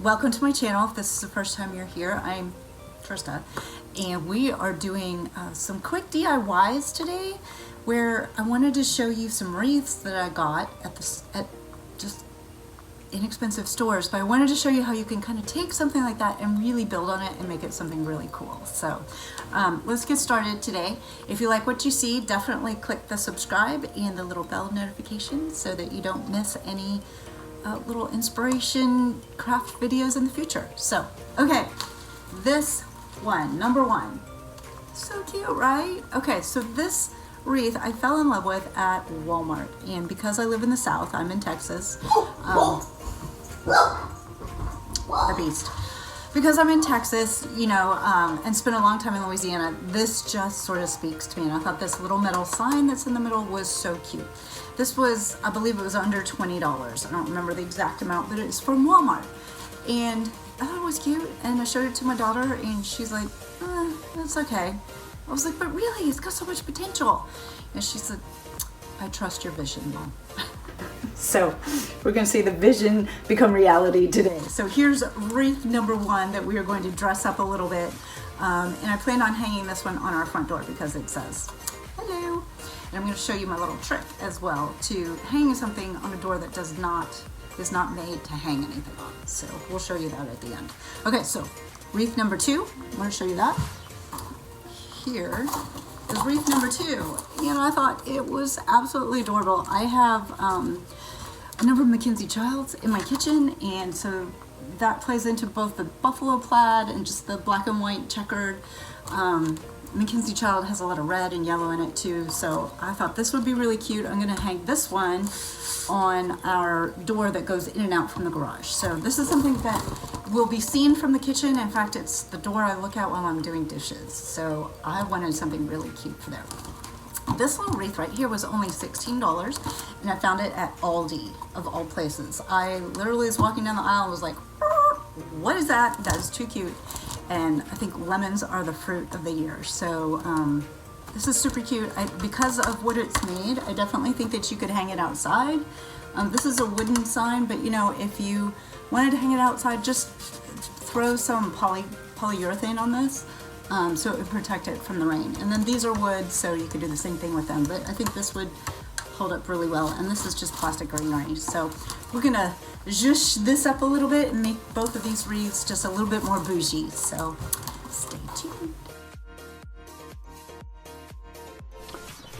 Welcome to my channel. If this is the first time you're here, I'm Trista, and we are doing some quick DIYs today where I wanted to show you some wreaths that I got at just inexpensive stores, but I wanted to show you how you can kind of take something like that and really build on it and make it something really cool. So let's get started today. If you like what you see, definitely click the subscribe and the little bell notification so that you don't miss any little inspiration craft videos in the future. So, okay, this one, number one, so cute, right? Okay, so this wreath I fell in love with at Walmart, and because I live in the South, I'm in Texas, the beast. Because I'm in Texas, you know, and spent a long time in Louisiana, this just sort of speaks to me. And I thought this little metal sign that's in the middle was so cute. This was, I believe it was under $20. I don't remember the exact amount, but it's from Walmart. And I thought it was cute, and I showed it to my daughter, and she's like, that's okay. I was like, but really, it's got so much potential. And she said, I trust your vision, Mom. So we're going to see the vision become reality today. So here's wreath number one that we are going to dress up a little bit. And I plan on hanging this one on our front door because it says, hello. And I'm going to show you my little trick as well to hang something on a door that is not made to hang anything on. So we'll show you that at the end. Okay, so wreath number two, I'm going to show you that. Here is wreath number two. And I thought it was absolutely adorable. I have a number of Mackenzie Childs in my kitchen, and so that plays into both the buffalo plaid and just the black and white checkered. Mackenzie Child has a lot of red and yellow in it too, so I thought this would be really cute. I'm going to hang this one on our door that goes in and out from the garage. So this is something that will be seen from the kitchen. In fact, it's the door I look out while I'm doing dishes. So I wanted something really cute for there. This little wreath right here was only $16, and I found it at Aldi, of all places. I literally was walking down the aisle and was like, what is that? That is too cute. And I think lemons are the fruit of the year. So this is super cute. Because of what it's made, I definitely think that you could hang it outside. This is a wooden sign, but you know, if you wanted to hang it outside, just throw some polyurethane on this. So it would protect it from the rain. And then these are wood, so you could do the same thing with them. But I think this would hold up really well. And this is just plastic greenery. So we're gonna zhuzh this up a little bit and make both of these wreaths just a little bit more bougie. So stay tuned.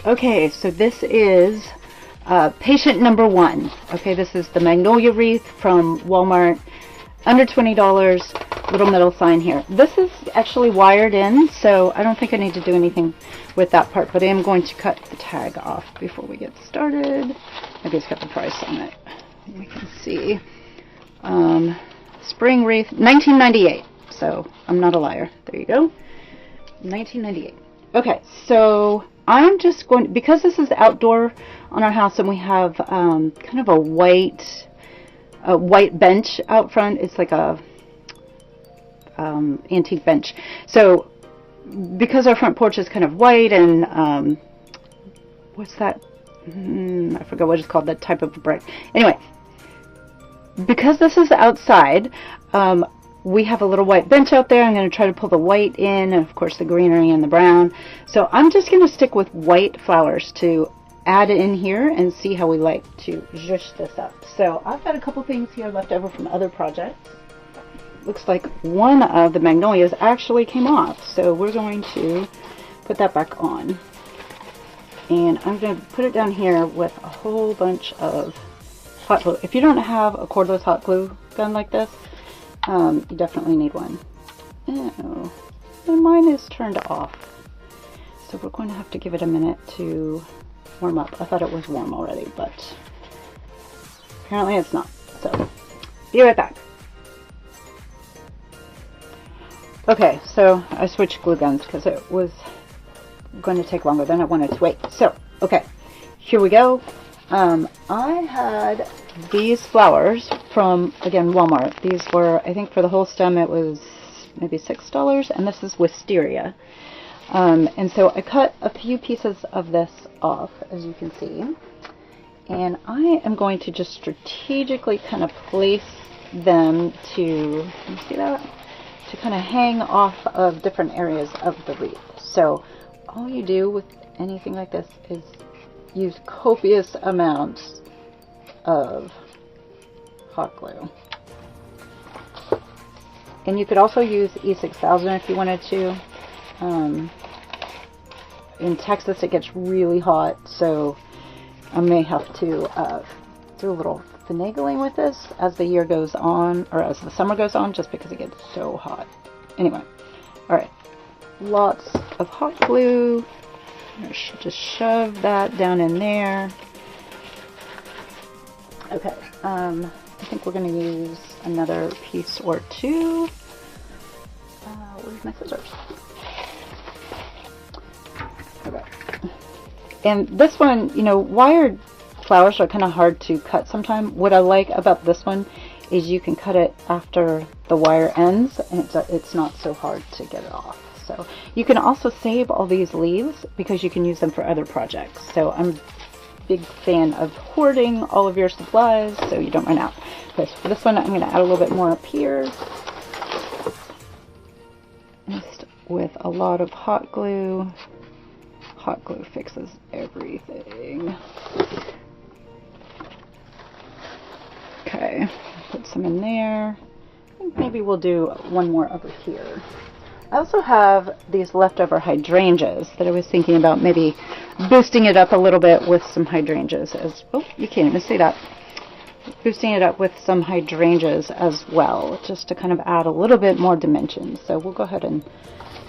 Okay, so this is patient number one. Okay, this is the Magnolia Wreath from Walmart, under $20, little metal sign here. This is actually wired in, so I don't think I need to do anything with that part, but I am going to cut the tag off before we get started. Maybe it's got the price on it. We can see. Spring Wreath, 1998. So I'm not a liar. There you go. 1998. Okay, so I'm just going, because this is outdoor on our house and we have kind of a white bench out front. It's like a antique bench. So because our front porch is kind of white and what's that? I forgot what it's called, that type of brick. Anyway, because this is outside, we have a little white bench out there. I'm going to try to pull the white in, and of course the greenery and the brown. So I'm just going to stick with white flowers to add in here and see how we like to zhuzh this up. So I've got a couple things here left over from other projects. Looks like one of the magnolias actually came off, so we're going to put that back on. And I'm going to put it down here with a whole bunch of hot glue. If you don't have a cordless hot glue gun like this, you definitely need one. Oh, and mine is turned off. So we're going to have to give it a minute to warm up. I thought it was warm already, but apparently it's not. So, be right back. Okay, so I switched glue guns because it was going to take longer than I wanted to wait. So, okay, here we go. I had these flowers from, again, Walmart. These were, I think for the whole stem it was maybe $6, and this is Wisteria. And so I cut a few pieces of this off, as you can see. And I am going to just strategically kind of place them to, can you see that? To kind of hang off of different areas of the wreath. So all you do with anything like this is use copious amounts of hot glue. And you could also use E6000 if you wanted to. In Texas it gets really hot, so I may have to do a little finagling with this as the year goes on, or as the summer goes on, just because it gets so hot. Anyway, alright, lots of hot glue. Just shove that down in there. Okay, I think we're going to use another piece or two. Where's my scissors? Okay. And this one, you know, wired flowers are kind of hard to cut sometimes. What I like about this one is you can cut it after the wire ends, and it's not so hard to get it off. So you can also save all these leaves because you can use them for other projects. So I'm a big fan of hoarding all of your supplies so you don't run out. Okay, so for this one I'm going to add a little bit more up here. Just with a lot of hot glue. Hot glue fixes everything. Okay, put some in there. I think maybe we'll do one more over here. I also have these leftover hydrangeas that I was thinking about maybe boosting it up a little bit with some hydrangeas as oh, you can't even see that. Boosting it up with some hydrangeas as well, just to kind of add a little bit more dimension. So we'll go ahead and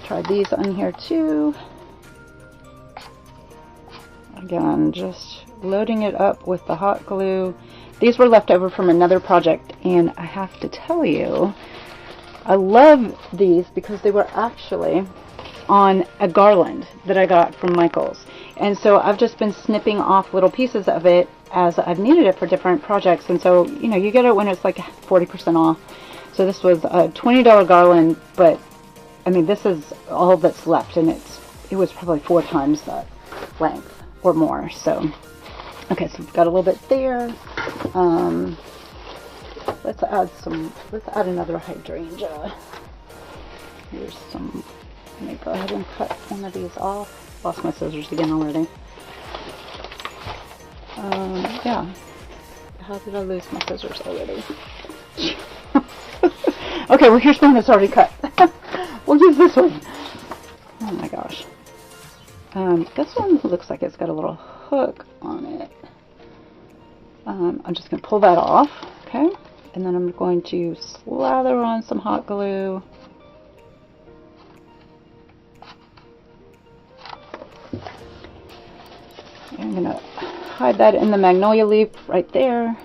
try these on here too. Again, just loading it up with the hot glue. These were left over from another project, and I have to tell you, I love these because they were actually on a garland that I got from Michael's. And so I've just been snipping off little pieces of it as I've needed it for different projects. And so, you know, you get it when it's like 40% off. So this was a $20 garland, but I mean, this is all that's left, and it was probably 4 times that length or more. So, okay, so we've got a little bit there. Let's add another hydrangea. Here's some, let me go ahead and cut one of these off. Lost my scissors again already. Yeah. How did I lose my scissors already? Okay, well here's one that's already cut. We'll use this one. Oh my gosh. This one looks like it's got a little hook on it. I'm just going to pull that off, okay? And then I'm going to slather on some hot glue. I'm going to hide that in the Magnolia leaf right there.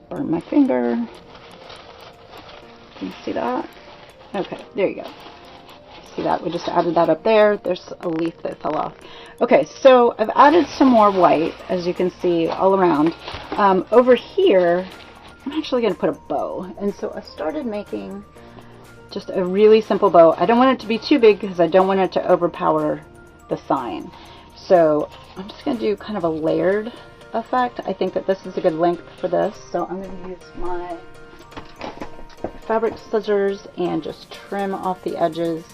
Burn my finger. Can you see that? Okay, there you go. See that? We just added that up there. There's a leaf that fell off. Okay, so I've added some more white, as you can see, all around. Over here, I'm actually going to put a bow. And so I started making just a really simple bow. I don't want it to be too big because I don't want it to overpower the sign. So I'm just going to do kind of a layered effect. I think that this is a good length for this. So I'm going to use my fabric scissors and just trim off the edges.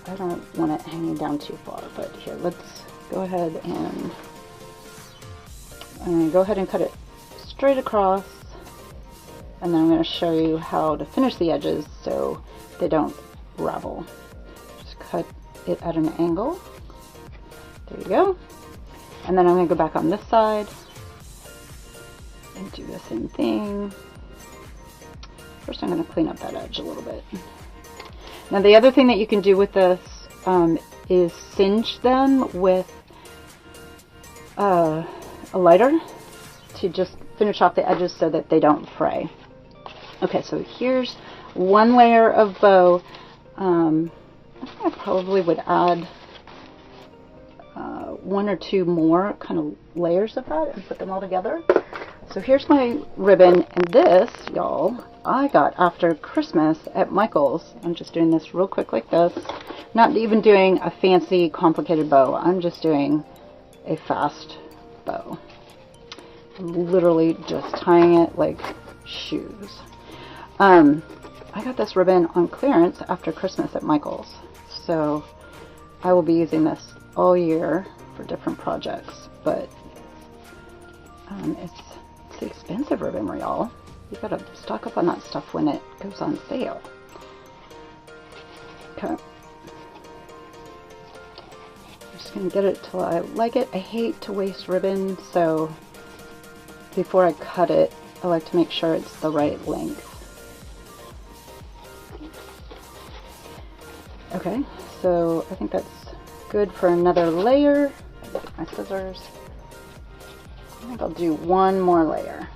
I don't want it hanging down too far, but here, let's go ahead and cut it straight across, and then I'm going to show you how to finish the edges so they don't ravel. Just cut it at an angle. There you go. And then I'm going to go back on this side and do the same thing. First I'm going to clean up that edge a little bit. Now the other thing that you can do with this is singe them with a lighter to just finish off the edges so that they don't fray. Okay, so here's one layer of bow. I think I probably would add 1 or 2 more kind of layers of that and put them all together. So here's my ribbon, and this, y'all, I got after Christmas at Michael's. I'm just doing this real quick like this. Not even doing a fancy, complicated bow. I'm just doing a fast bow. Literally just tying it like shoes. I got this ribbon on clearance after Christmas at Michael's, so I will be using this all year for different projects, but it's the expensive ribbon, y'all. You gotta stock up on that stuff when it goes on sale. Okay. I'm just gonna get it till I like it. I hate to waste ribbon, so before I cut it, I like to make sure it's the right length. Okay, so I think that's good for another layer. Get my scissors. I think I'll do one more layer.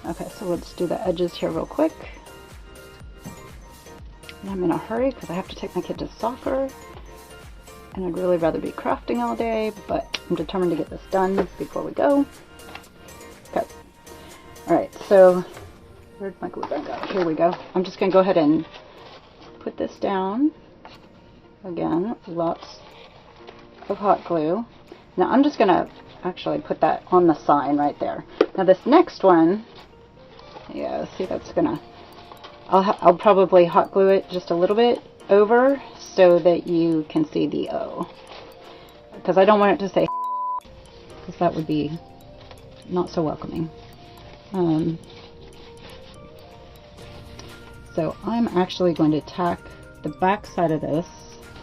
Okay, so let's do the edges here real quick. And I'm in a hurry because I have to take my kid to soccer. And I'd really rather be crafting all day, but I'm determined to get this done before we go. Okay. Alright, so where'd my glue gun go? Here we go. I'm just going to go ahead and put this down. Again, lots of hot glue. Now I'm just going to actually put that on the sign right there. Now this next one, yeah, see, that's gonna, I'll probably hot glue it just a little bit over so that you can see the O, because I don't want it to say because that would be not so welcoming. So I'm actually going to tack the back side of this.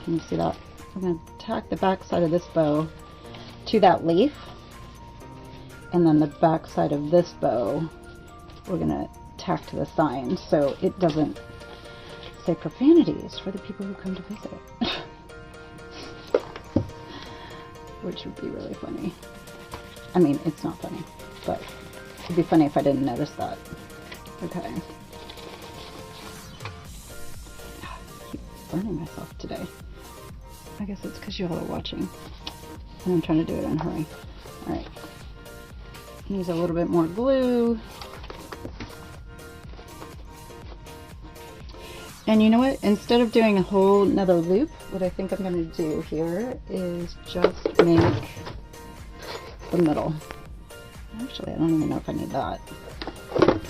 Can you see that? I'm going to tack the back side of this bow to that leaf, and then the back side of this bow we're going to tack to the sign so it doesn't say profanities for the people who come to visit. Which would be really funny. I mean, it's not funny, but it'd be funny if I didn't notice that. Okay. I keep burning myself today. I guess it's because you all are watching and I'm trying to do it in a hurry. Alright. Use a little bit more glue. And you know what? Instead of doing a whole another loop, what I think I'm going to do here is just make the middle. Actually, I don't even know if I need that.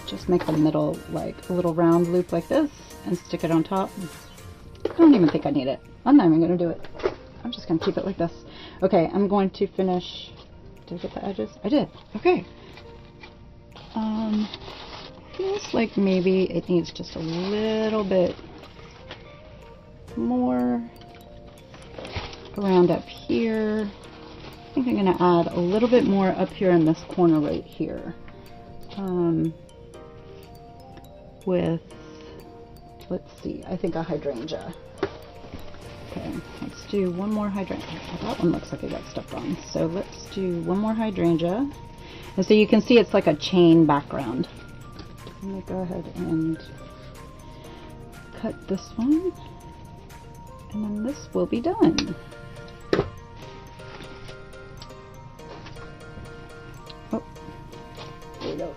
Just make the middle like a little round loop like this and stick it on top. I don't even think I need it. I'm not even going to do it. I'm just going to keep it like this. Okay, I'm going to finish. Did I get the edges? I did. Okay. Feels like maybe it needs just a little bit more around up here. I think I'm going to add a little bit more up here in this corner right here. With, let's see, I think a hydrangea. Okay, let's do one more hydrangea. That one looks like it got stepped on. So let's do one more hydrangea. And so you can see it's like a chain background. Let me go ahead and cut this one. And then this will be done. Oh, there we go.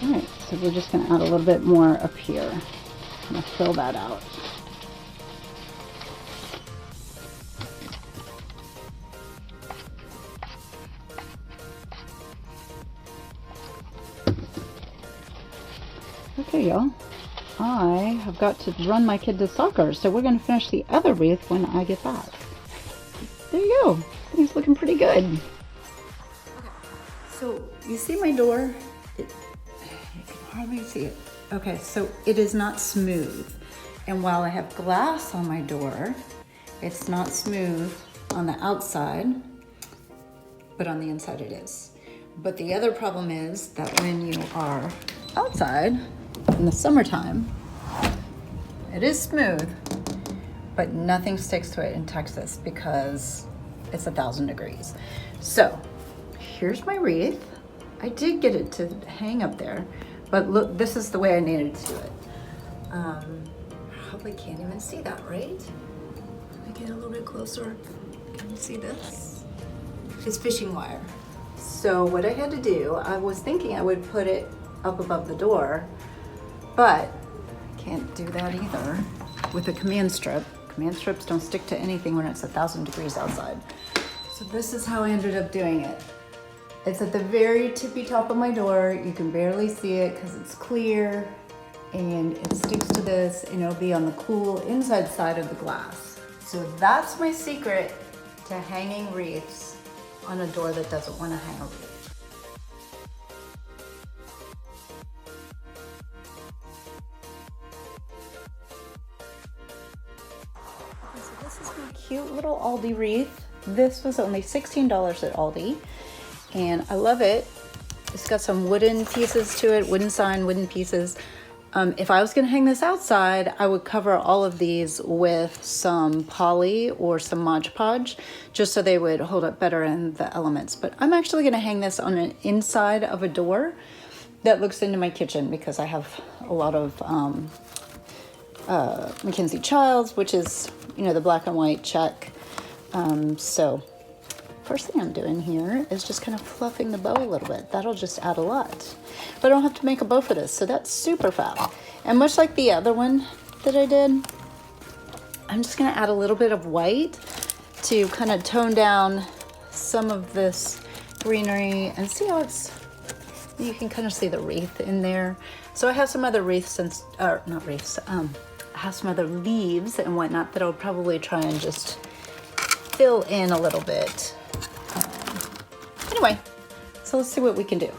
Alright, so we're just going to add a little bit more up here. I'm going to fill that out. Okay, y'all. I have got to run my kid to soccer, so we're going to finish the other wreath when I get back. There you go. Things looking pretty good. Okay, so you see my door? You can hardly see it. Okay, so it is not smooth. And while I have glass on my door, it's not smooth on the outside, but on the inside it is. But the other problem is that when you are outside, in the summertime, it is smooth, but nothing sticks to it in Texas because it's 1,000 degrees. So here's my wreath. I did get it to hang up there, but look, this is the way I needed to do it. Probably can't even see that, right? Let me get a little bit closer. Can you see this? It's fishing wire. So what I had to do, I was thinking I would put it up above the door, but can't do that either with a command strip. Command strips don't stick to anything when it's 1,000 degrees outside. So this is how I ended up doing it. It's at the very tippy top of my door. You can barely see it because it's clear, and it sticks to this, and it'll be on the cool inside side of the glass. So that's my secret to hanging wreaths on a door that doesn't want to hang a wreath. So this is my cute little Aldi wreath. This was only $16 at Aldi, and I love it. It's got some wooden pieces to it, wooden sign, wooden pieces. If I was going to hang this outside, I would cover all of these with some poly or some Mod Podge, just so they would hold up better in the elements. But I'm actually going to hang this on an inside of a door that looks into my kitchen, because I have a lot of Mackenzie Childs, which is, you know, the black and white check. So first thing I'm doing here is just kind of fluffing the bow a little bit. That'll just add a lot. But I don't have to make a bow for this, so that's super fast. And much like the other one that I did, I'm just gonna add a little bit of white to kind of tone down some of this greenery, and see how it's, you can kind of see the wreath in there. So I have some other wreaths, not wreaths, I have some other leaves and whatnot that I'll probably try and just fill in a little bit. Anyway, so let's see what we can do.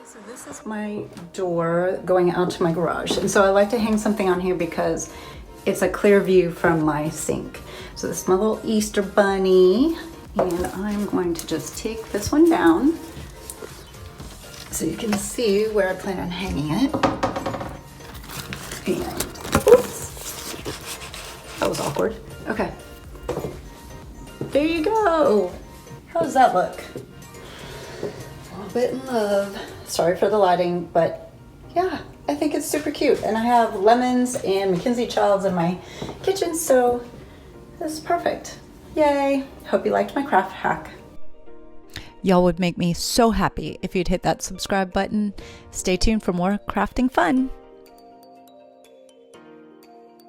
So this is my door going out to my garage, and so I like to hang something on here because it's a clear view from my sink. So this is my little Easter bunny, and I'm going to just take this one down so you can see where I plan on hanging it. And oops, that was awkward. Okay, there you go. How does that look? A little bit in love. Sorry for the lighting, but yeah, I think it's super cute. And I have lemons and Mackenzie Childs in my kitchen, so this is perfect. Yay. Hope you liked my craft hack. Y'all would make me so happy if you'd hit that subscribe button. Stay tuned for more crafting fun.